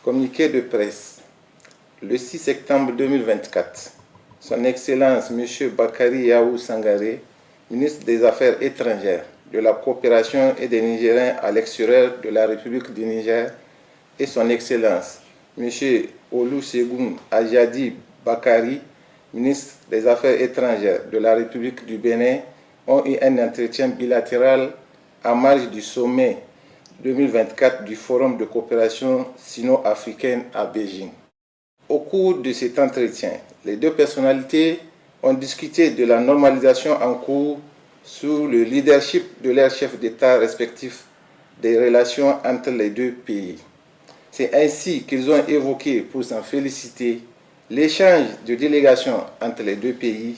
Communiqué de presse. Le 6 septembre 2024, Son Excellence M. Bakary Yahou Sangaré, ministre des Affaires étrangères, de la coopération et des Nigériens à l'extérieur de la République du Niger, et Son Excellence M. Olusegun Ajadi Bakary, ministre des Affaires étrangères de la République du Bénin, ont eu un entretien bilatéral en marge du sommet 2024 du Forum de coopération sino-africaine à Beijing. Au cours de cet entretien, les deux personnalités ont discuté de la normalisation en cours sous le leadership de leurs chefs d'État respectifs des relations entre les deux pays. C'est ainsi qu'ils ont évoqué, pour s'en féliciter, l'échange de délégations entre les deux pays,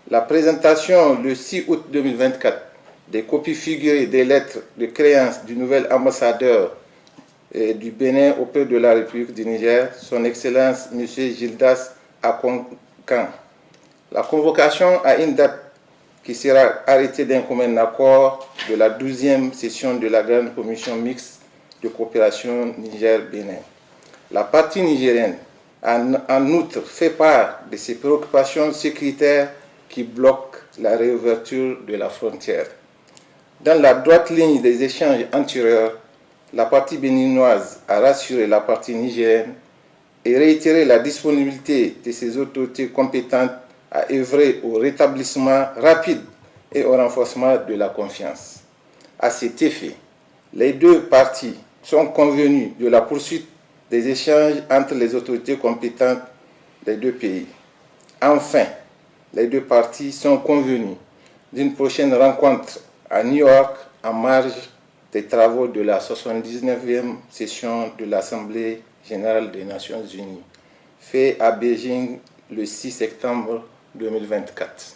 la présentation le 6 août 2024 des copies figurées des lettres de créance du nouvel ambassadeur du Bénin auprès de la République du Niger, Son Excellence M. Gildas Akonkan. La convocation à une date qui sera arrêtée d'un commun accord de la 12e session de la Grande Commission mixte de coopération Niger-Bénin. La partie nigérienne a en outre fait part de ses préoccupations sécuritaires qui bloquent la réouverture de la frontière. Dans la droite ligne des échanges antérieurs, la partie béninoise a rassuré la partie nigérienne et réitéré la disponibilité de ses autorités compétentes à œuvrer au rétablissement rapide et au renforcement de la confiance. À cet effet, les deux parties sont convenues de la poursuite des échanges entre les autorités compétentes des deux pays. Enfin, les deux parties sont convenues d'une prochaine rencontre à New York en marge des travaux de la 79e session de l'Assemblée générale des Nations unies, fait à Beijing le 6 septembre 2024.